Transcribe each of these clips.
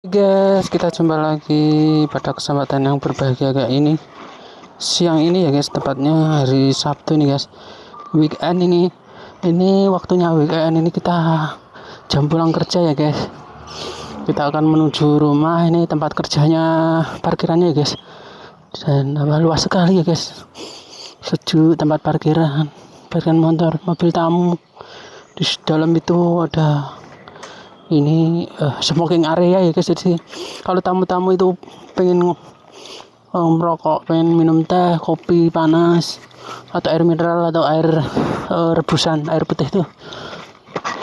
Guys, kita jumpa lagi pada kesempatan yang berbahagia kayak ini. Siang ini ya guys, tepatnya hari Sabtu nih guys. Weekend ini waktunya weekend ini kita jam pulang kerja ya guys. Kita akan menuju rumah, ini tempat kerjanya, parkirannya ya guys. Dan luas sekali ya guys. Sejuk tempat parkiran motor, mobil tamu. Di dalam itu ada smoking area ya guys. Jadi kalau tamu-tamu itu pengen merokok, pengen minum teh, kopi panas atau air mineral atau air rebusan, air putih itu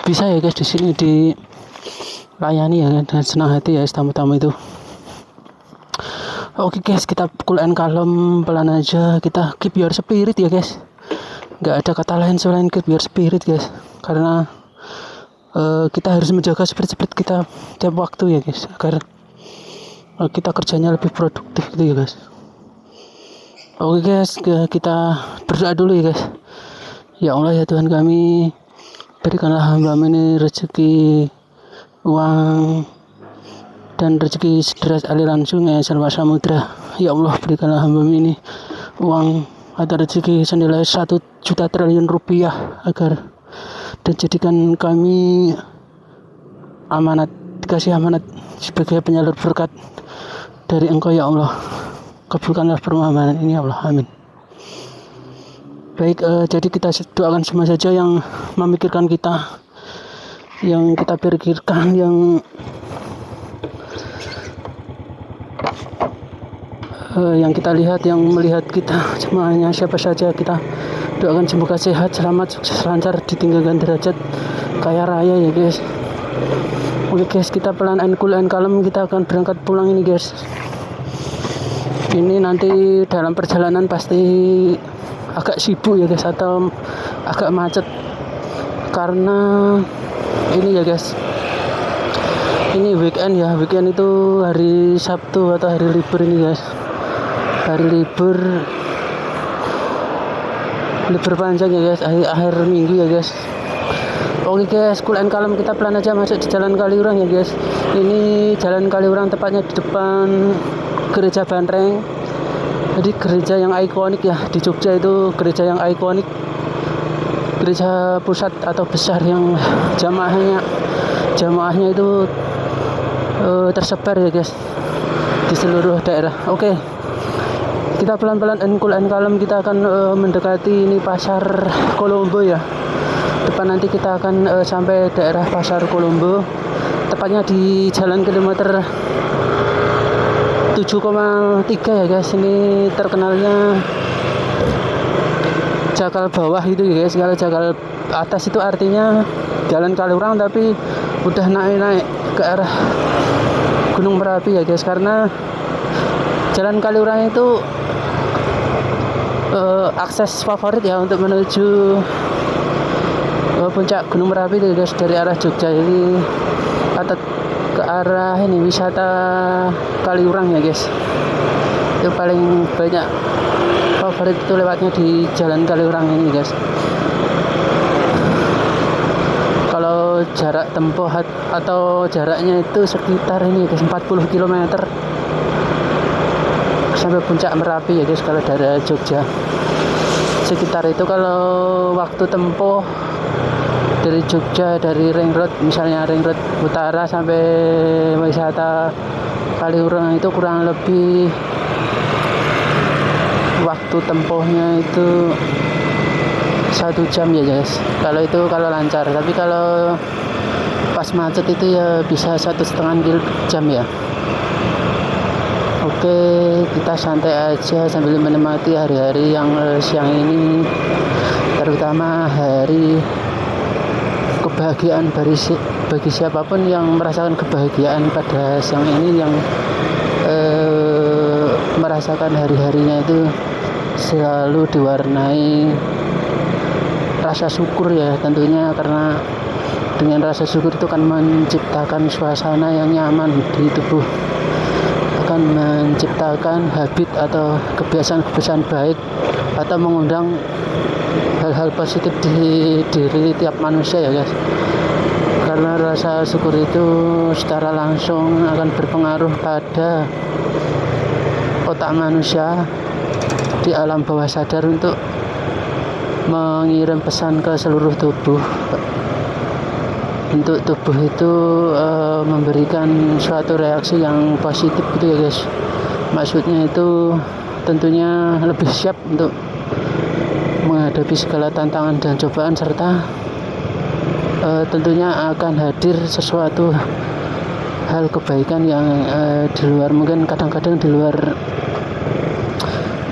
bisa ya guys, di sini dilayani ya dengan senang hati ya tamu-tamu itu. Oke guys, kita cool and calm, pelan aja, kita keep your spirit ya guys. Nggak ada kata lain selain keep your spirit guys, karena kita harus menjaga spirit kita tiap waktu ya guys, agar kita kerjanya lebih produktif gitu ya guys. Oke guys, kita berdoa dulu ya guys. Ya Allah ya Tuhan kami, berikanlah hamba ini rezeki, uang dan rezeki sederas aliran sungai serba samudra. Ya Allah, berikanlah hamba ini uang atau rezeki senilai 1 juta triliun rupiah, agar dan jadikan kami dikasih amanat sebagai penyalur berkat dari Engkau ya Allah. Kabulkanlah permohonan ini ya Allah, amin. Baik, jadi kita doakan semua saja yang memikirkan kita, yang kita pikirkan, yang kita lihat, yang melihat kita, semuanya siapa saja kita doakan semoga sehat, selamat, sukses, lancar, ditinggalkan derajat kaya raya ya guys. Oke guys, kita pelan and cool and calm, kita akan berangkat pulang ini guys. Ini nanti dalam perjalanan pasti agak sibuk ya guys, atau agak macet, karena ini ya guys, ini weekend ya. Weekend itu hari Sabtu atau hari libur ini guys, hari libur panjang ya guys, akhir minggu ya guys. Oke guys, cool and calm, kita pelan aja masuk di Jalan Kaliurang ya guys. Ini Jalan Kaliurang tepatnya di depan Gereja Banreng. Jadi gereja yang ikonik ya di Jogja, itu gereja yang ikonik, gereja pusat atau besar yang jamaahnya itu tersebar ya guys di seluruh daerah. Oke, kita pelan-pelan and cool and calm, kita akan mendekati ini Pasar Kolombo ya. Depan nanti kita akan sampai daerah Pasar Kolombo, tepatnya di jalan kilometer 7,3 ya guys. Ini terkenalnya Jakal bawah itu ya guys. Kalau Jakal atas itu artinya Jalan Kaliurang, tapi udah naik ke arah Gunung Merapi ya guys, karena Jalan Kaliurang itu akses favorit ya untuk menuju puncak Gunung Merapi itu guys, dari arah Jogja ini atau ke arah ini wisata Kaliurang ya guys. Itu paling banyak favorit itu lewatnya di Jalan Kaliurang ini guys. Kalau jarak tempuh atau jaraknya itu sekitar ini guys 40 km sampai puncak Merapi ya guys, kalau dari Jogja sekitar itu. Kalau waktu tempuh dari Jogja, dari ring road, misalnya ring road utara sampai wisata Kaliurang, itu kurang lebih waktu tempuhnya itu 1 jam ya guys, kalau lancar. Tapi kalau pas macet itu ya bisa 1,5 jam ya. Oke, kita santai aja sambil menikmati hari-hari yang siang ini, terutama hari kebahagiaan bagi siapapun yang merasakan kebahagiaan pada siang ini, yang merasakan hari-harinya itu selalu diwarnai rasa syukur ya tentunya, karena dengan rasa syukur itu akan menciptakan suasana yang nyaman di tubuh, akan menciptakan habit atau kebiasaan-kebiasaan baik, atau mengundang hal-hal positif di diri tiap manusia ya guys. karena rasa syukur itu secara langsung akan berpengaruh pada otak manusia di alam bawah sadar untuk mengirim pesan ke seluruh tubuh. Untuk tubuh itu memberikan suatu reaksi yang positif gitu ya guys. Maksudnya itu tentunya lebih siap untuk menghadapi segala tantangan dan cobaan, serta tentunya akan hadir sesuatu hal kebaikan yang di luar, mungkin kadang-kadang di luar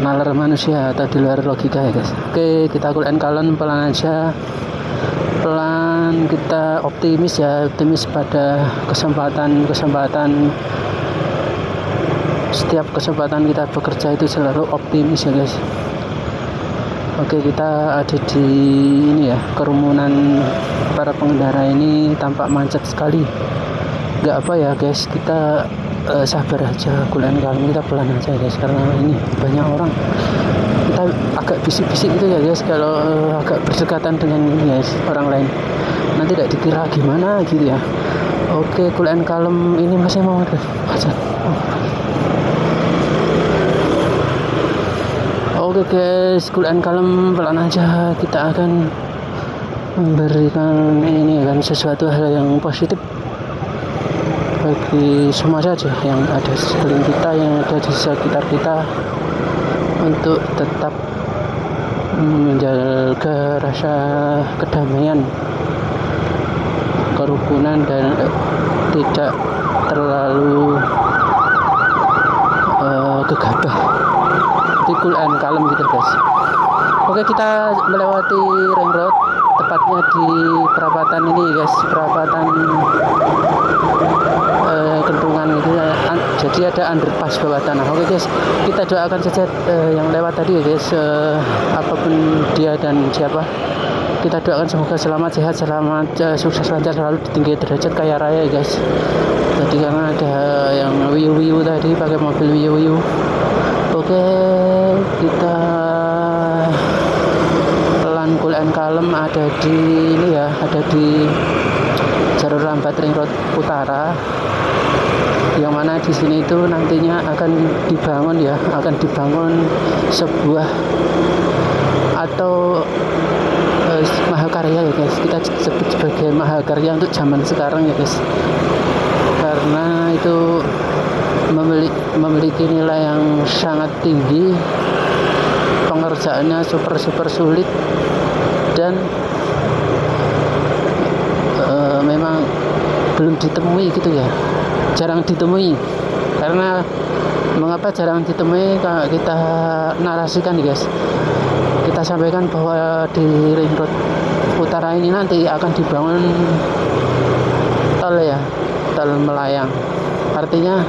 nalar manusia atau di luar logika ya guys. Oke, kita cool and calm, pelan aja, pelan, kita optimis pada kesempatan setiap kesempatan kita bekerja itu selalu optimis ya guys. Oke, kita ada di ini ya, kerumunan para pengendara ini tampak macet sekali. Nggak apa ya guys, kita sabar aja, cool and calm, kita pelan aja guys, karena ini banyak orang. Kita agak bisik-bisik gitu ya guys kalau agak berdekatan dengan ini guys, orang lain, nanti tidak dikira gimana gitu ya. Oke, cool and calm, ini masih mau macet. Oke guys, cool and calm, pelan aja, kita akan memberikan ini kan sesuatu hal yang positif bagi semua saja yang ada di sekeliling kita, yang ada di sekitar kita, untuk tetap menjaga rasa kedamaian, kerukunan, dan tidak terlalu gegabah. Jadi cool and calm gitu guys. Oke, kita melewati ring road, tepatnya di perapatan ini guys, perapatan kentungan gitu ya. Jadi ada underpass bawah tanah. Oke guys, kita doakan saja yang lewat tadi ya guys, apapun dia dan siapa, kita doakan semoga selamat, sehat, selamat, sukses, lancar, selalu tinggi derajat, kaya raya ya guys. Tadi karena ada yang wiu tadi pakai mobil wiu. Oke, kita pelan, cool and calm, ada di ini ya, ada di jalur lambat ring road utara, yang mana di sini itu nantinya akan dibangun sebuah atau mahakarya ya guys, kita sebut sebagai mahakarya untuk zaman sekarang ya guys, karena itu memiliki nilai yang sangat tinggi, pengerjaannya super sulit, dan memang belum ditemui gitu ya, jarang ditemui. Karena mengapa jarang ditemui, kalau kita narasikan ya guys, kita sampaikan bahwa di ring road utara ini nanti akan dibangun tol ya, tol melayang. Artinya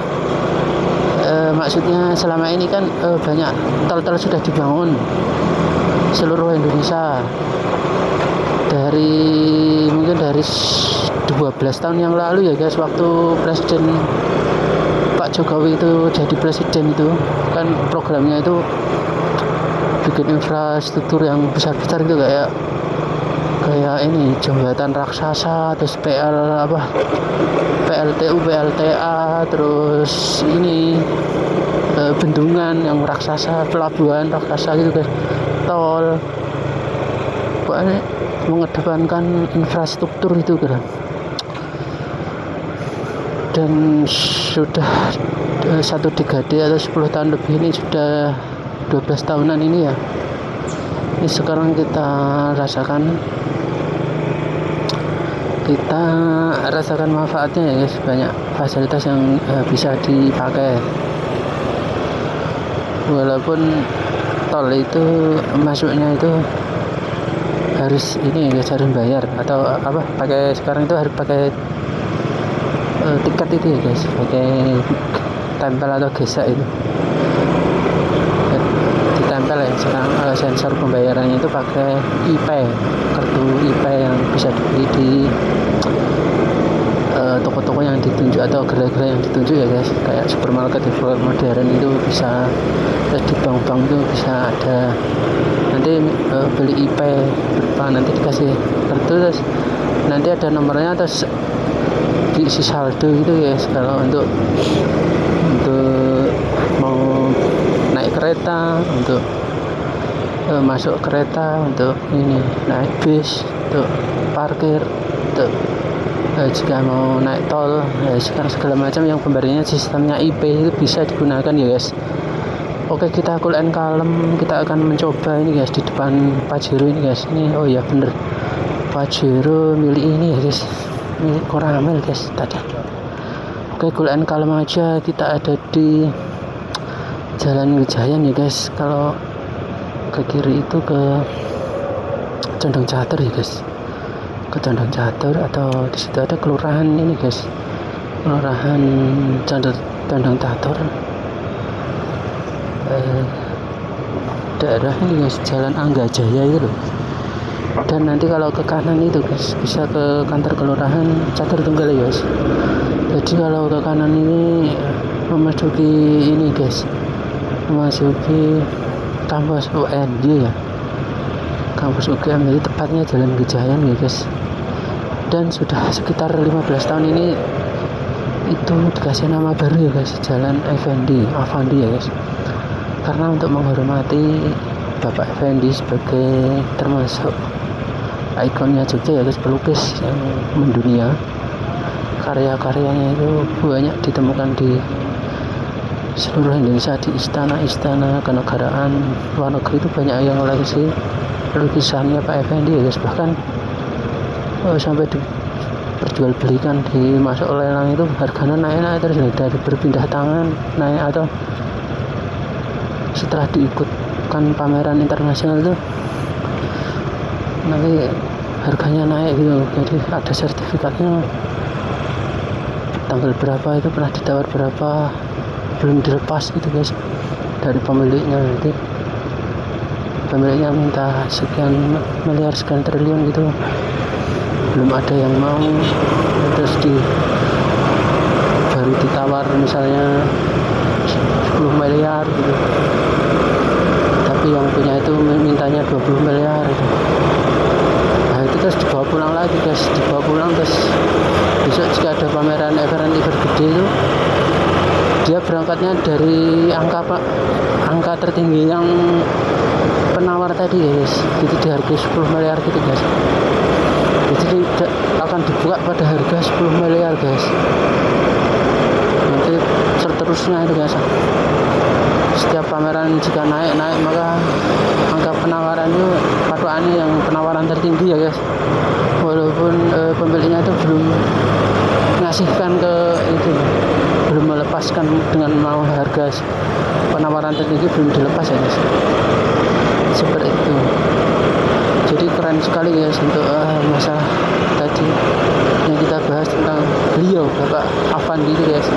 maksudnya selama ini kan banyak tol-tol sudah dibangun seluruh Indonesia, mungkin dari 12 tahun yang lalu ya guys, waktu Presiden Pak Jokowi itu jadi presiden itu kan programnya itu bikin infrastruktur yang besar-besar gitu, kayak ini jembatan raksasa, terus PLTU, PLTA, terus ini bendungan yang raksasa, pelabuhan raksasa gitu guys, tol, pokoknya mengedepankan infrastruktur itu kan. Dan sudah 1 dekade atau 10 tahun lebih ini, sudah 12 tahunan ini ya, ini sekarang kita rasakan manfaatnya ya guys, banyak fasilitas yang bisa dipakai. Walaupun tol itu masuknya itu harus ini guys, harus bayar atau pakai, sekarang itu harus pakai tiket itu ya guys, pakai tempel atau gesek itu ditempel ya. Sekarang sensor pembayarannya itu pakai IP, kartu IP yang bisa dibeli di toko-toko yang ditunjuk atau gerai-gerai yang ditunjuk ya guys, kayak supermarket modern itu bisa, di bank-bank itu bisa ada, nanti beli IP berapa, nanti dikasih kartu, terus nanti ada nomornya, terus diisi saldo gitu guys. Kalau untuk mau naik kereta, untuk masuk kereta, untuk ini naik bis, untuk parkir, untuk jika mau naik tol, sekarang segala macam yang pemberiannya sistemnya IP itu bisa digunakan ya guys. Oke, kita cool and kalem, kita akan mencoba ini guys di depan Pajero ini guys. Ini oh ya bener, Pajero milik ini ya guys, milik Koramil guys tadi. Oke, cool and kalem aja, kita ada di Jalan Wijayan ya guys. Kalau ke kiri itu ke Condong Catur ya guys, ke Condong Catur, atau di situ ada kelurahan ini guys, kelurahan Condong Catur. Daerah ini guys, Jalan Anggajaya itu loh. Dan nanti kalau ke kanan itu guys, bisa ke kantor kelurahan Catur Tunggal ya guys. Jadi kalau ke kanan ini memasuki ini guys, memasuki kampus UNY ya, kampus UGM. Jadi tepatnya Jalan Wijayan ya guys. Dan sudah sekitar 15 tahun ini itu dikasih nama baru ya guys, Jalan Effendi ya guys. Karena untuk menghormati Bapak Effendi sebagai termasuk ikonnya Jogja ya guys, pelukis yang mendunia. Karya-karyanya itu banyak ditemukan di seluruh Indonesia, di istana-istana kenegaraan luar negeri itu banyak yang koleksi lukisannya Pak Effendi ya guys. Bahkan sampai diperjualbelikan, dimasuk lelang itu harganya naik terus dari berpindah tangan naik, atau setelah diikutkan pameran internasional itu nanti harganya naik gitu. Jadi ada sertifikatnya, tanggal berapa itu pernah ditawar berapa, belum dilepas gitu guys dari pemiliknya. Nanti pemiliknya minta sekian miliar, sekian triliun gitu, belum ada yang mau, terus baru ditawar misalnya 10 miliar gitu, tapi yang punya itu mintanya 20 miliar gitu. Nah itu terus dibawa pulang lagi guys, terus besok jika ada pameran event gede itu, dia berangkatnya dari angka tertinggi yang penawar tadi guys, itu dihargai 10 miliar gitu guys. Jadi akan dibuka pada harga 10 miliar guys. Nanti seterusnya itu guys, setiap pameran jika naik maka angka penawaran itu patokannya yang penawaran tertinggi ya guys. Walaupun pemiliknya itu belum ngasihkan ke itu, belum melepaskan dengan mau harga penawaran tertinggi, belum dilepas ya guys, seperti itu. Jadi keren sekali guys untuk masalah tadi yang kita bahas tentang beliau Bapak Effendi itu guys.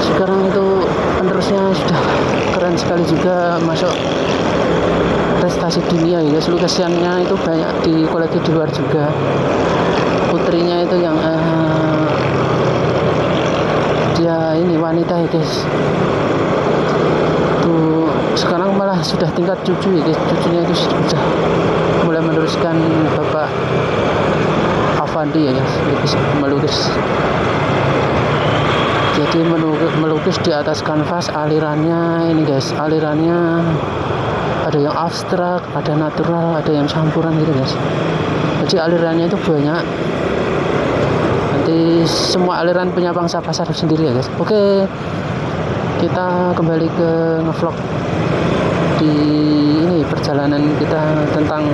Sekarang itu penerusnya sudah keren sekali juga, masuk prestasi dunia ya guys. Lukisannya itu banyak di koleksi di luar juga. Putrinya itu yang dia ini wanita ya guys, tuh sekarang malah sudah tingkat cucu ya guys. Cucunya itu sudah mulai meneruskan Bapak Effendi ya guys, melukis. Jadi melukis di atas kanvas, alirannya ini guys, alirannya ada yang abstrak, ada natural, ada yang campuran gitu guys. Jadi alirannya itu banyak. Nanti semua aliran punya pangsa pasar sendiri ya guys. Oke, kita kembali ke ngevlog di ini perjalanan kita tentang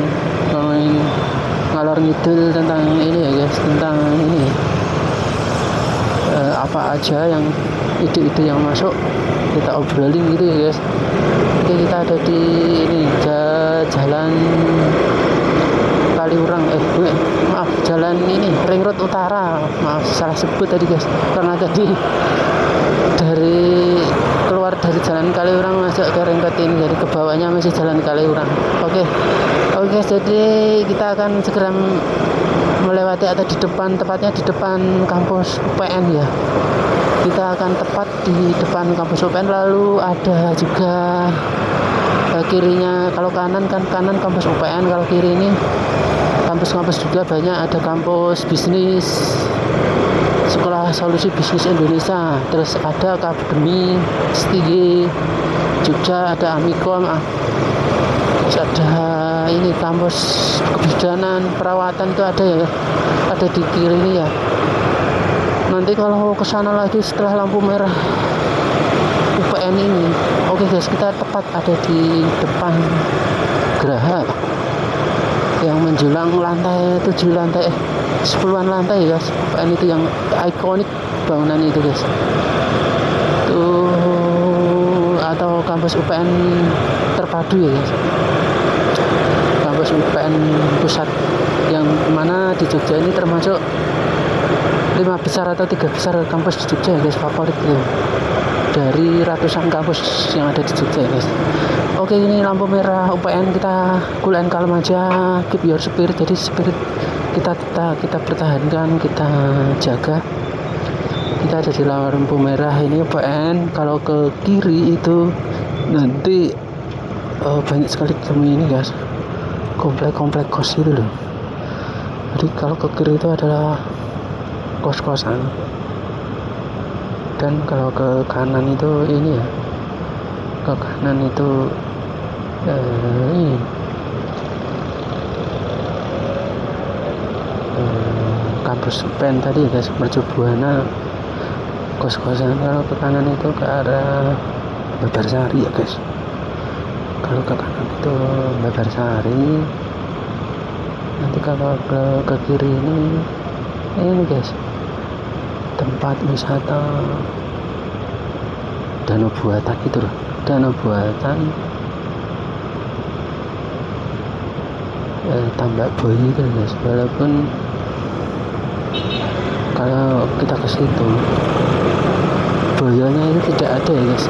ngalor ngidul tentang ini ya guys, tentang ini apa aja yang ide-ide yang masuk kita obrolin gitu ya guys. Oke, kita ada di ini jalan Kaliurang, maaf, jalan ini Ring Road Utara, maaf salah sebut tadi guys, karena tadi dari keluar dari jalan Kaliurang masuk ke Ring Road ini, jadi ke bawahnya masih jalan Kaliurang. Oke, jadi kita akan segera melewati atau di depan, tepatnya di depan kampus UPN ya. Kita akan tepat di depan kampus UPN, lalu ada juga kirinya, kalau kanan kan kanan kampus UPN, kalau kiri ini kampus-kampus juga banyak. Ada kampus bisnis, Sekolah Solusi Bisnis Indonesia, terus ada Akademi STY Jogja, ada Amikom, terus ada ini kampus kebidanan perawatan itu ada ya, ada di kiri ini ya. Nanti kalau ke sana lagi setelah lampu merah UPN ini, oke guys, kita tepat ada di depan Geraha yang menjulang lantai 7 lantai 10-an lantai ya guys. UPN itu yang ikonik bangunan itu guys. Tuh, atau kampus UPN terpadu ya guys. Kampus UPN pusat yang mana di Jogja ini termasuk 5 besar atau 3 besar kampus di Jogja ya guys, favorit itu dari ratusan kampus yang ada di Jogja ya guys. Oke, ini lampu merah UPN, kita cool and calm aja, keep your spirit. Jadi spirit kita pertahankan, kita jaga. Kita ada di lampu merah ini UPN. Kalau ke kiri itu nanti banyak sekali ketemu ini guys, komplek kos itu loh. Jadi kalau ke kiri itu adalah kos-kosan, dan kalau ke kanan itu ini ya, ke kanan itu ini kampus UPN tadi guys, Mercu Buana, kos-kosan. Kalau ke kanan itu ke arah Babarsari ya guys. Kalau ke kanan itu Babarsari. Nanti kalau ke kiri ini guys, tempat wisata danau buatan itu loh, danau buatan Tambak Boy itu guys. Walaupun kalau kita ke situ boyonya itu tidak ada ya guys.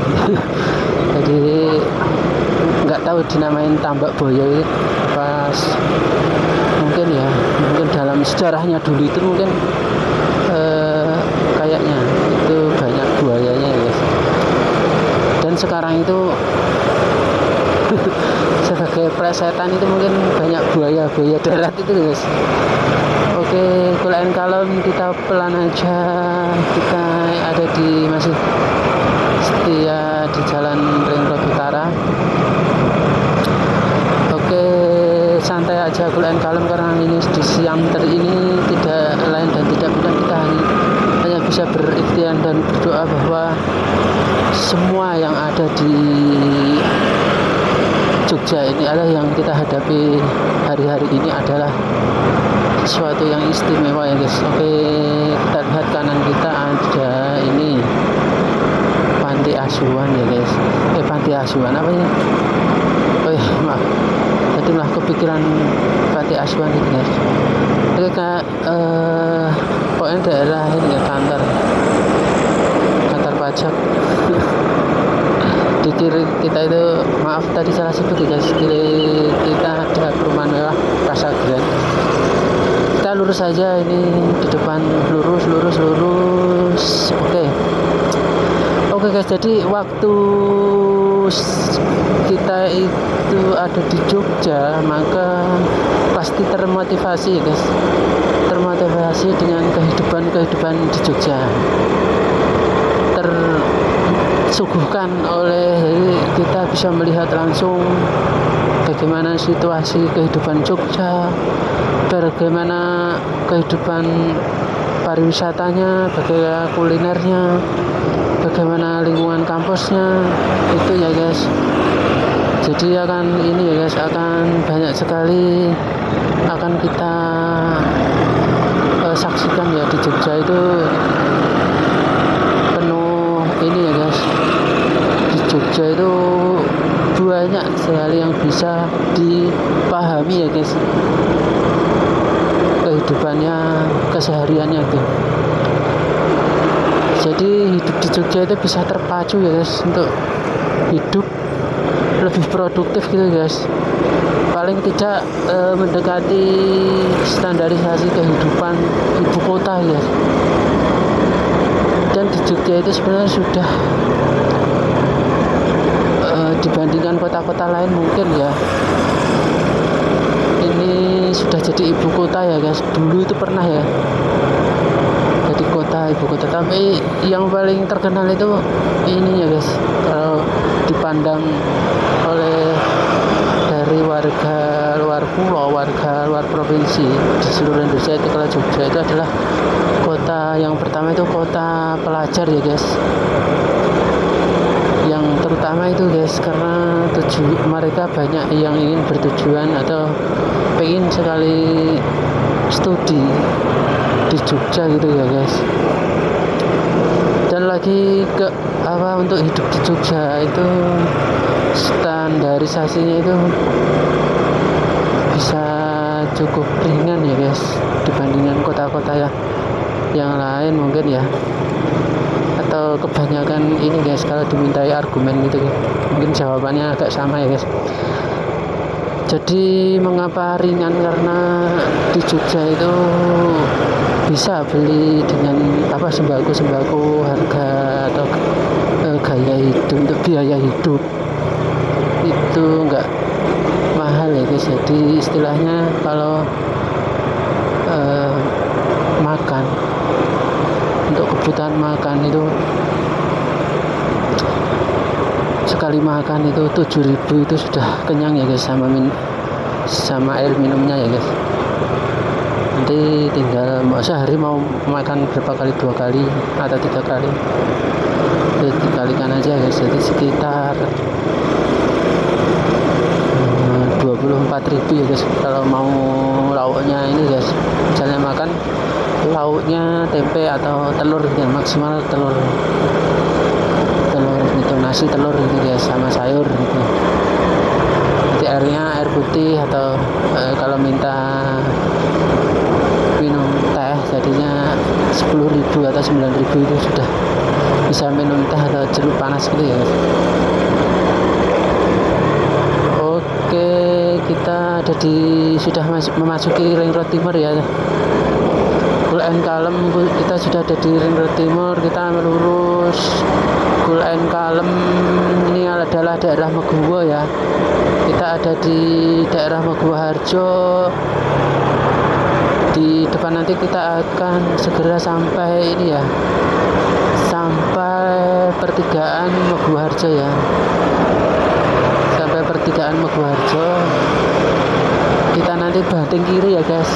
Jadi nggak tahu dinamain Tambak Boyo itu pas, mungkin dalam sejarahnya dulu itu mungkin kayaknya itu banyak buayanya ya guys. Dan sekarang itu sebagai plesetan itu mungkin banyak buaya darat itu guys. Oke, cool and calm, kita pelan aja. Kita ada di masih setia di Jalan Ring Road Utara. Oke, santai aja, cool and calm, karena ini di siang hari ini tidak lain dan tidak bukan, kita hanya bisa berikhtiar dan berdoa bahwa semua yang ada di Jogja ini adalah yang kita hadapi hari-hari ini adalah sesuatu yang istimewa ya guys. Oke, kita lihat kanan kita ada ini panti asuhan ya guys. Panti asuhan apa ini? Oh ya, maaf, tadi malah kepikiran panti asuhan itu guys. Oke kak, pokoknya daerah ini ya, kantor pajak. Di kiri kita itu, maaf tadi salah sebut guys, kiri kita ada perumahan mewah Rasa Grand. Kita lurus saja, ini di depan lurus. Oke guys, jadi waktu kita itu ada di Jogja, maka pasti termotivasi guys, termotivasi dengan kehidupan di Jogja, tersuguhkan oleh, kita bisa melihat langsung bagaimana situasi kehidupan Jogja, bagaimana kehidupan pariwisatanya, bagaimana kulinernya, bagaimana lingkungan kampusnya itu ya guys. Jadi akan ini ya guys, akan banyak sekali akan kita saksikan ya di Jogja itu penuh ini ya guys. Di Jogja itu banyak sekali yang bisa dipahami ya guys, kehidupannya, kesehariannya itu. Jadi hidup di Jogja itu bisa terpacu ya guys, untuk hidup lebih produktif gitu guys. Paling tidak mendekati standarisasi kehidupan ibu kota ya. Dan di Jogja itu sebenarnya sudah dibandingkan kota-kota lain mungkin ya ini sudah jadi ibu kota ya guys. Dulu itu pernah ya jadi ibu kota, tapi yang paling terkenal itu ini ya guys, kalau dipandang oleh dari warga luar pulau, warga luar provinsi di seluruh Indonesia itu, kalau Jogja itu adalah kota yang pertama, itu kota pelajar ya guys, yang terutama itu guys, karena mereka banyak yang ingin bertujuan atau pengen sekali studi di Jogja gitu ya guys. Dan lagi untuk hidup di Jogja itu standarisasinya itu bisa cukup ringan ya guys dibandingkan kota-kota yang lain mungkin ya, atau kebanyakan ini guys, kalau dimintai argumen gitu mungkin jawabannya agak sama ya guys. Jadi mengapa ringan, karena di Jogja itu bisa beli dengan sembako harga atau gaya hidup, untuk biaya hidup itu enggak mahal ya guys. Jadi istilahnya kalau makan, untuk kebutuhan makan itu sekali makan itu 7.000 itu sudah kenyang ya guys, sama air minumnya ya guys. Nanti tinggal sehari mau makan berapa kali, 2 kali atau 3 kali, jadi dikalikan aja guys. Jadi sekitar 24.000 ya guys kalau mau lauknya ini guys. Misalnya makan lauknya tempe atau telur gitu, maksimal telur gitu, nasi telur gitu guys, sama sayur gitu. Nanti airnya air putih, atau kalau minta minum teh jadinya 10.000 atau 9.000 itu sudah bisa minum teh atau jeruk panas gitu ya guys. Oke, kita sudah memasuki Ring Road Timur ya. Gul Kalem, kita sudah ada di Ring Road Timur. Kita melurus Gul Kalem, ini adalah daerah Meguwo ya. Kita ada di daerah Meguwo Harjo. Di depan nanti kita akan segera sampai ini ya, sampai pertigaan Meguwo Harjo ya. Sampai pertigaan Meguwo Harjo, kita nanti banting kiri ya guys,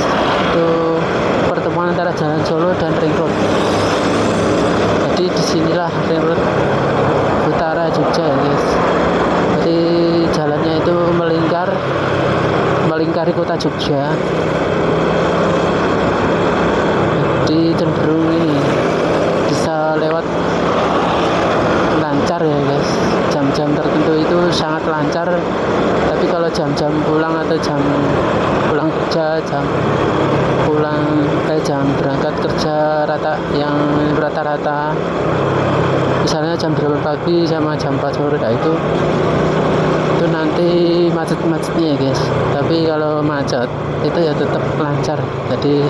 itu pertemuan antara Jalan Solo dan Ring Road. Jadi disinilah Ring Road utara Jogja ya guys. Jadi jalannya itu melingkari kota Jogja. Jadi cenderung ini bisa lewat lancar ya guys. Jam-jam tertentu itu sangat lancar, tapi kalau jam-jam pulang atau jam pulang kerja, jam berangkat kerja rata-rata misalnya jam 8 pagi sama jam 4 sore, itu nanti macet-macetnya ya guys. Tapi kalau macet itu ya tetap lancar, jadi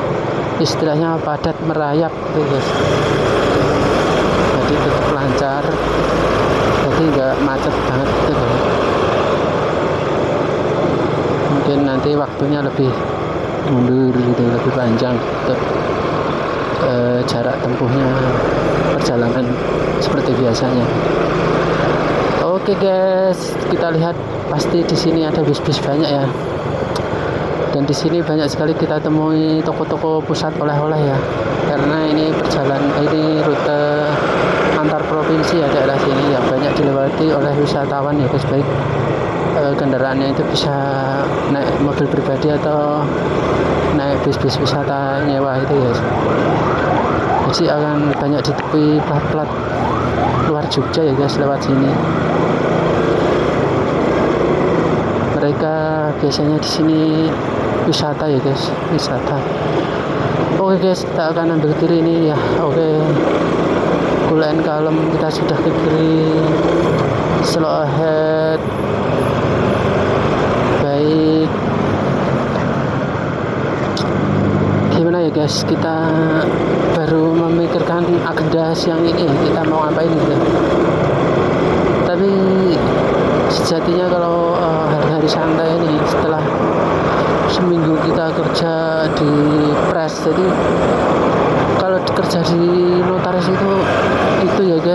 istilahnya padat merayap gitu guys. Jadi tetap lancar, jadi nggak macet banget gitu guys. Mungkin nanti waktunya lebih mundur gitu, lebih panjang untuk jarak tempuhnya, perjalanan seperti biasanya. Oke guys, kita lihat pasti di sini ada bis-bis banyak ya. Dan di sini banyak sekali kita temui toko-toko pusat oleh-oleh ya. Karena ini rute antar provinsi ya, daerah sini yang banyak dilewati oleh wisatawan ya guys. Baik kendaraannya itu bisa naik mobil pribadi atau naik bis-bis wisata nyewa itu ya. Jadi akan banyak ditemui plat-plat luar Jogja ya guys lewat sini. Mereka biasanya di sini wisata ya guys, wisata. Oke guys, kita akan ambil kiri ini ya. Oke, Gul Kalem kita sudah ke kiri, slow ahead. Baik, gimana ya guys, kita baru memikirkan agenda siang ini kita mau ngapain gitu. Tapi sejak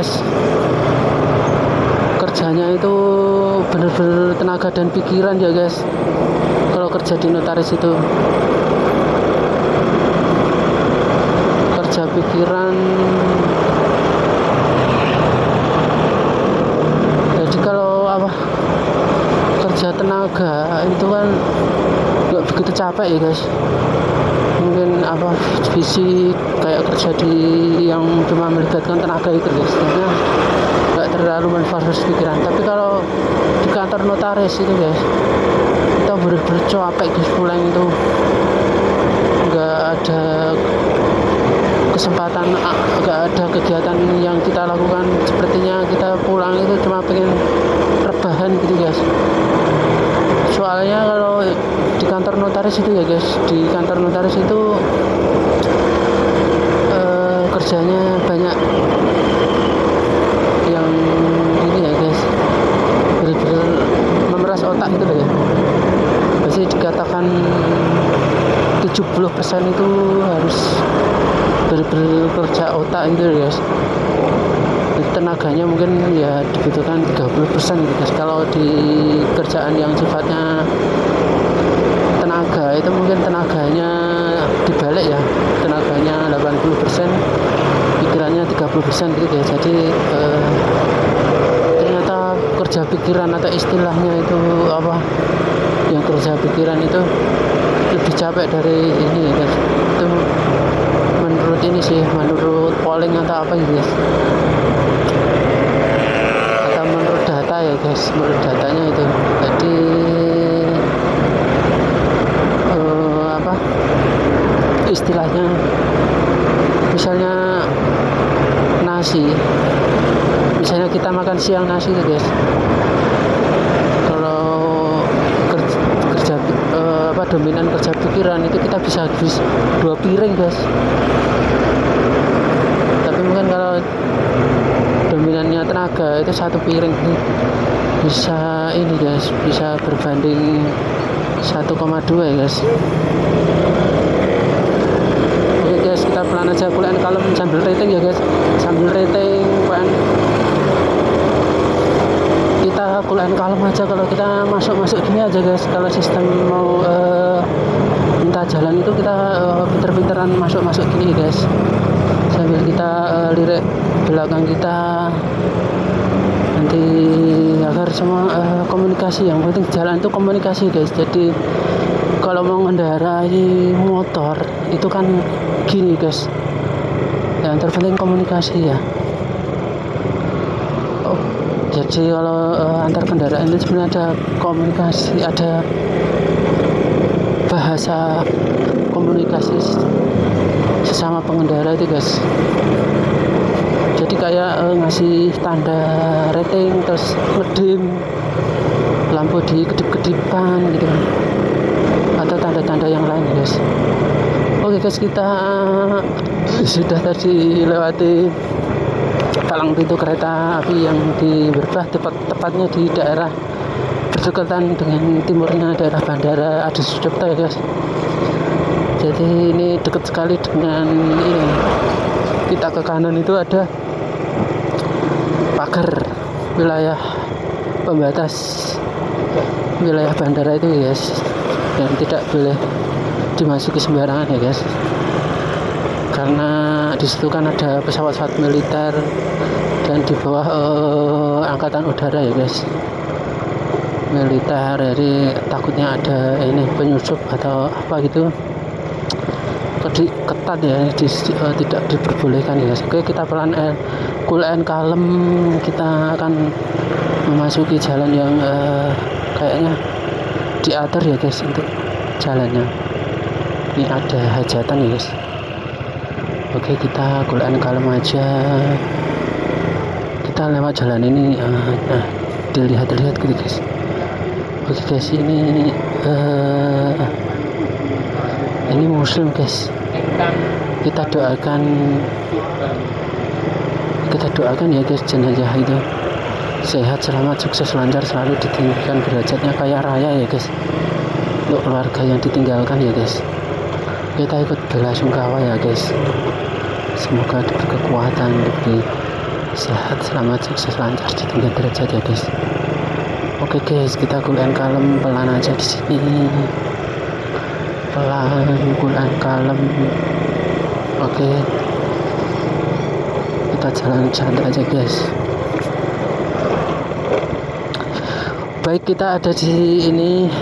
guys, kerjanya itu bener-bener tenaga dan pikiran ya guys. Kalau kerja di notaris itu kerja pikiran. Jadi kalau kerja tenaga itu kan nggak begitu capek ya guys. Mungkin fisik kayak kerja di yang cuma melibatkan tenaga itu guys, sebenarnya nggak terlalu menfokus pikiran. Tapi kalau di kantor notaris itu guys, kita bener-bener capek guys, pulang itu nggak ada kesempatan, nggak ada kegiatan yang kita lakukan. Sepertinya kita pulang itu cuma pengen rebahan gitu guys. Soalnya kalau di kantor notaris itu ya guys, di kantor notaris itu kerjanya banyak yang ini ya guys, benar-benar memeras otak gitu loh ya. Biasanya dikatakan 70% itu harus benar-benar kerja otak gitu ya guys. Tenaganya mungkin ya dibutuhkan 30% gitu guys. Kalau di kerjaan yang sifatnya tenaga itu mungkin tenaganya dibalik ya, tenaganya 80%, pikirannya 30% gitu ya. Jadi ternyata kerja pikiran atau istilahnya itu yang kerja pikiran itu lebih capek dari ini ya guys. Itu menurut ini sih, menurut polling atau apa gitu guys, atau menurut data ya guys, menurut datanya itu. Jadi istilahnya misalnya nasi, misalnya kita makan siang nasi itu guys, kalau kerja dominan kerja pikiran itu kita bisa habis 2 piring guys. Tapi mungkin kalau dominannya tenaga itu 1 piring bisa ini guys, bisa berbanding 1,2 ya guys. Oke guys, kita pelan aja, kuliah kalem sambil rating ya guys, sambil rating kita kuliah kalem aja. Kalau kita masuk gini aja guys, kalau sistem mau minta jalan itu kita pinter-pinteran masuk gini guys, sambil kita lirik belakang kita nanti, agar semua komunikasi. Yang penting jalan itu komunikasi guys. Jadi kalau mau mengendarai motor itu kan gini guys, yang terpenting komunikasi ya. Jadi kalau antar kendaraan itu sebenarnya ada komunikasi, ada bahasa komunikasi sesama pengendara itu guys. Jadi kayak ngasih tanda rating, terus ngedem, lampu di kedip-kedipan gitu kan, atau tanda-tanda yang lain guys. Oke guys, kita sudah tadi lewati palang pintu kereta api yang di Berbah, tepatnya di daerah berdekatan dengan timurnya daerah Bandara Adi Sucipto ya guys. Jadi ini dekat sekali dengan ini. Kita ke kanan itu ada pagar wilayah pembatas wilayah bandara itu guys, yang tidak boleh dimasuki sembarangan ya guys, karena di situ kan ada pesawat-pesawat militer dan di bawah angkatan udara ya guys, militer. Jadi takutnya ada ini penyusup atau apa gitu, ketat ya, tidak diperbolehkan ya guys. Oke, kita pelan cool and kalem, kita akan memasuki jalan yang kayaknya diatur ya guys untuk jalannya. Ini ada hajatan ya guys. Oke, kita cool and kalem aja, kita lewat jalan ini. Dilihat gitu guys. Oke guys, ini muslim guys. Kita doakan ya guys, jenazah itu sehat, selamat, sukses, lancar, selalu ditinggikan derajatnya, kaya raya ya guys, untuk keluarga yang ditinggalkan ya guys. Kita ikut belasungkawa ya guys, semoga diberi kekuatan, diberi sehat, selamat, sukses, lancar di tingkat derajat ya guys. Oke guys, kita kuliah kalem, pelan aja di sini, pelan, kuliah kalem. Oke, kita jalan santai aja guys. Baik, kita ada di ini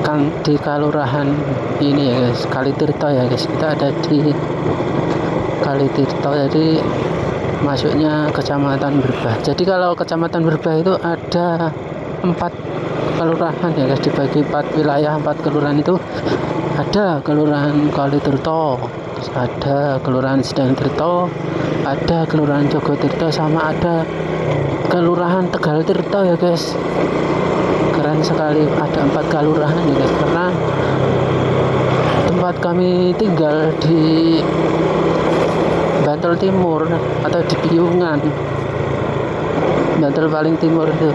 kan di kelurahan ini ya guys, Kalitirto ya guys. Kita ada di Kalitirto, jadi masuknya kecamatan Berbah. Jadi kalau kecamatan Berbah itu ada 4 kelurahan ya guys, dibagi 4 wilayah, 4 kelurahan itu ada kelurahan Kalitirto, terus ada kelurahan Sedangtirto, ada kelurahan Jogotirto, sama ada kelurahan Tegaltirto ya guys. Keren sekali, ada 4 kelurahan ya guys, karena tempat kami tinggal di Bantul Timur atau di Piungan, Bantul paling timur itu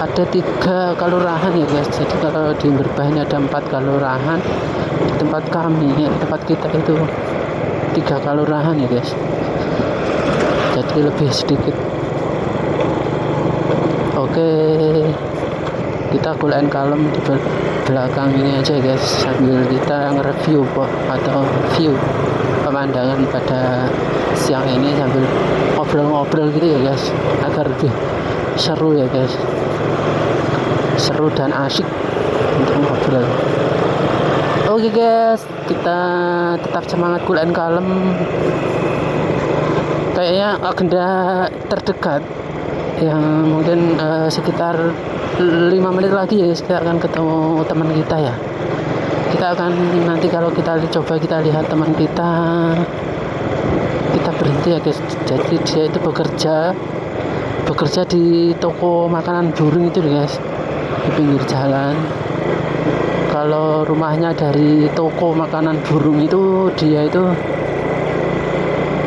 ada 3 kelurahan ya guys. Jadi kalau di Berbah ini ada 4 kelurahan, di tempat kami ya, tempat kita itu 3 kelurahan ya guys, jadi lebih sedikit. Oke, kita kuliah kalem di belakang ini aja guys, sambil kita nge-review atau view pemandangan pada siang ini sambil ngobrol-ngobrol gitu ya guys, agar lebih seru ya guys, seru dan asik untuk ngobrol. Oke guys, kita tetap semangat kuliah kalem. Kayaknya agenda terdekat yang mungkin sekitar 5 menit lagi ya guys, kita akan ketemu teman kita ya. Kita akan nanti kalau kita coba kita lihat teman kita berhenti ya guys. Jadi dia itu bekerja di toko makanan burung itu guys, di pinggir jalan. Kalau rumahnya dari toko makanan burung itu, dia itu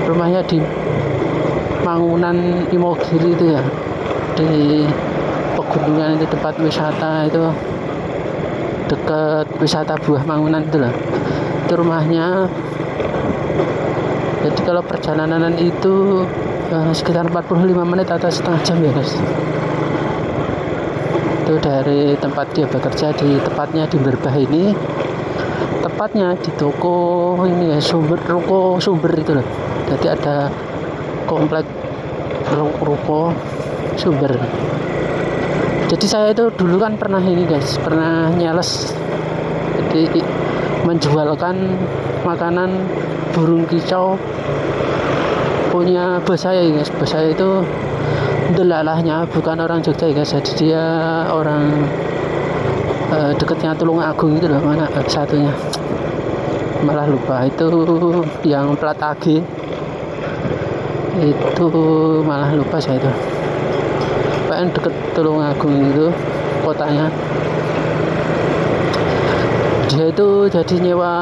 rumahnya di Mangunan Imogiri itu ya, di pegunungan itu, tempat wisata itu, dekat wisata buah Mangunan itu lah, itu rumahnya. Jadi kalau perjalanan itu sekitar 45 menit atau setengah jam ya guys, itu dari tempat dia bekerja di tepatnya di Berbah ini, tepatnya di toko ini ya, ruko sumber itu loh. Jadi ada komplek ruko sumber. Jadi saya itu dulu kan pernah ini guys, pernah nyales, jadi menjualkan makanan burung kicau punya bos saya ya guys. Bos saya itu delalahnya bukan orang Jogja ya guys, jadi dia orang dekatnya Tulungagung itu loh, mana satunya malah lupa, itu yang plat AG itu malah lupa saya itu, kan deket Tulungagung itu kotanya. Dia itu jadi nyewa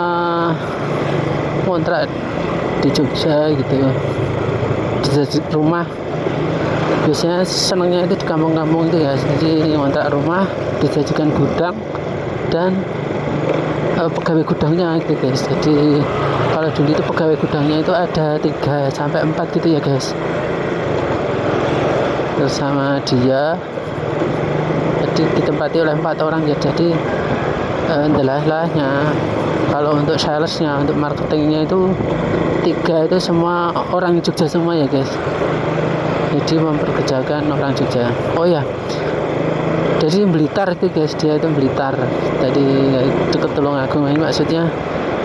kontrak di Jogja gitu, di rumah. Biasanya senangnya itu di kampung-kampung itu ya, jadi kontrak rumah, dijajikan gudang dan pegawai gudangnya gitu guys. Jadi kalau dulu itu pegawai gudangnya itu ada 3-4 gitu ya guys, bersama dia. Jadi ditempati oleh 4 orang ya. Jadi delahnya kalau untuk salesnya, untuk marketingnya itu 3 itu semua orang Jogja semua ya guys, jadi memperkerjakan orang Jogja. Oh ya, jadi Blitar itu guys, dia itu Blitar, jadi dekat Tulungagung ini maksudnya.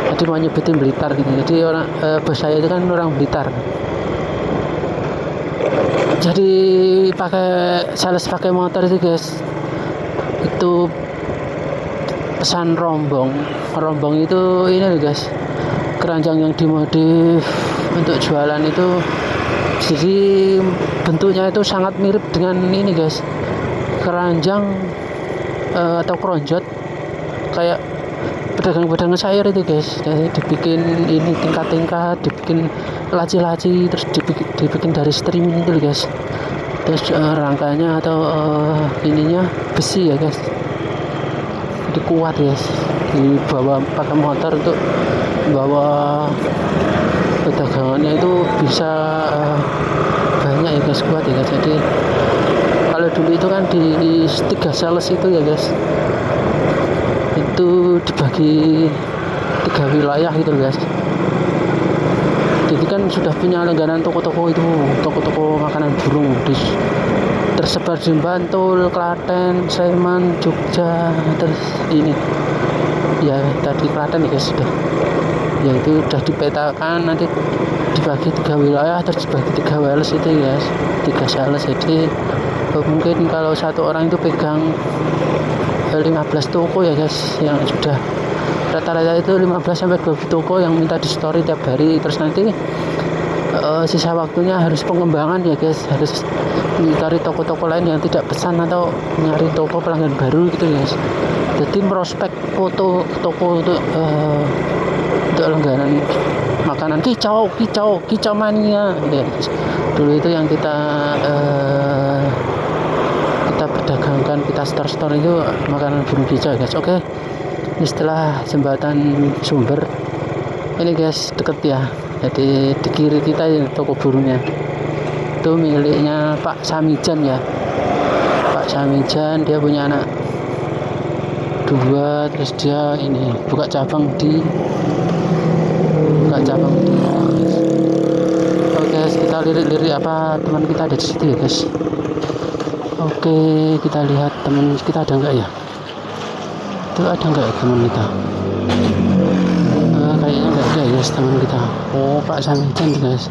Jadi mau nyebutin Blitar gitu. Jadi orang bos saya itu kan orang Blitar. Jadi sales pakai motor itu guys, itu pesan rombong itu ini loh guys, keranjang yang dimodif untuk jualan itu. Jadi bentuknya itu sangat mirip dengan ini guys, keranjang atau keronjot kayak pedagang-pedagang sayur itu guys. Jadi dibikin ini tingkat-tingkat, dibikin laci-laci, terus dibikin dari streaming itu guys. Terus rangkanya atau ininya besi ya guys, jadi kuat guys, dibawa pakai motor untuk bawa pedagangannya itu bisa banyak ya guys, kuat ya guys. Jadi kalau dulu itu kan di 3 sales itu ya guys, itu dibagi 3 wilayah gitu loh guys. Jadi kan sudah punya langganan toko-toko itu, toko-toko makanan burung tersebar di Bantul, Klaten, Sleman, Jogja, terus ini ya tadi Klaten ya guys, sudah ya itu sudah dipetakan, nanti dibagi 3 wilayah, terus dibagi 3 wales itu ya guys, 3 sales. Jadi mungkin kalau satu orang itu pegang 15 toko ya guys, yang sudah rata-rata itu 15 sampai 20 toko yang minta di story tiap hari. Terus nanti sisa waktunya harus pengembangan ya guys, harus mencari toko-toko lain yang tidak pesan atau nyari toko pelanggan baru gitu guys. Jadi prospek foto toko untuk langganan makanan kicau mania ya guys. Dulu itu yang kita perdagangkan, kita store itu makanan burung kicau guys. Oke. Ini setelah jembatan Sumber ini guys, deket ya. Jadi di kiri kita ya toko burungnya itu miliknya Pak Samijan ya. Pak Samijan dia punya anak 2, terus dia ini buka cabang di Oke guys, kita lirik-lirik apa teman kita ada di situ ya guys. Oke, kita lihat teman kita ada enggak ya, itu ada enggak ya teman kita? Kayaknya enggak ada ya guys teman kita. Oh, Pak Samijan guys.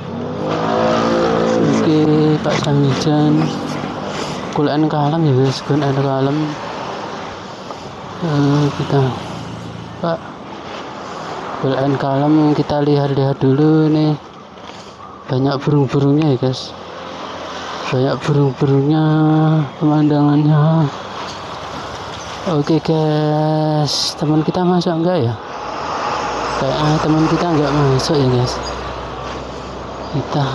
Oke, Pak Samijan kulian kalem ya guys, kulian kalem. Kita Pak kulian kalem, kita lihat dulu nih, banyak burung-burungnya ya guys, banyak burung-burungnya, pemandangannya. Oke guys, teman kita masuk enggak ya? Kayaknya teman kita enggak masuk ya guys. Kita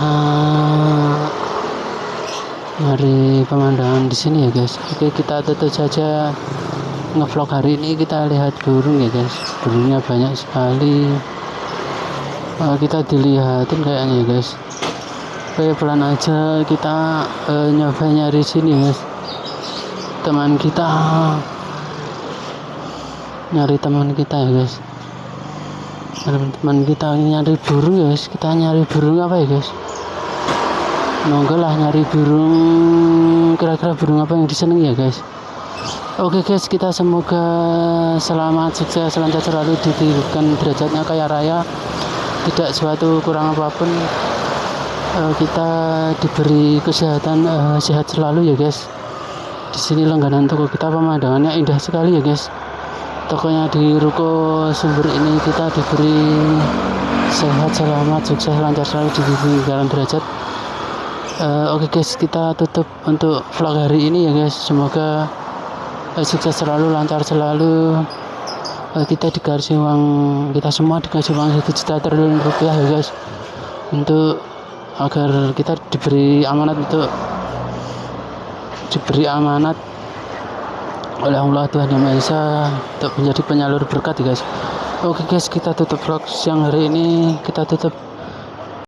nyari pemandangan di sini ya guys. Oke, kita tutup saja ngevlog hari ini. Kita lihat burung ya guys, burungnya banyak sekali. Kita dilihatin kayaknya ya guys. Oke, pelan aja kita nyoba nyari sini guys. Teman kita nyari teman kita ya guys, teman kita nyari burung ya guys. Kita nyari burung apa ya guys? Nongol lah nyari burung, kira-kira burung apa yang disenangi ya guys. Oke guys, kita semoga selamat, sukses, lancar selalu, diberikan derajatnya kaya raya, tidak suatu kurang apapun. Kita diberi kesehatan, sehat selalu ya guys. Di sini langganan toko kita, pemandangannya indah sekali ya guys. Tokonya di Ruko Sumber ini kita diberi sehat, selamat, sukses, lancar selalu, diberikan derajat. Oke guys, kita tutup untuk vlog hari ini ya guys. Semoga sukses selalu, lancar selalu. Kita dikasih uang, kita semua dikasih uang 1 juta triliun rupiah ya guys, untuk agar kita diberi amanat oleh Allah Tuhan Yang Maha Esa untuk menjadi penyalur berkat ya guys. Oke guys, kita tutup vlog siang hari ini, kita tutup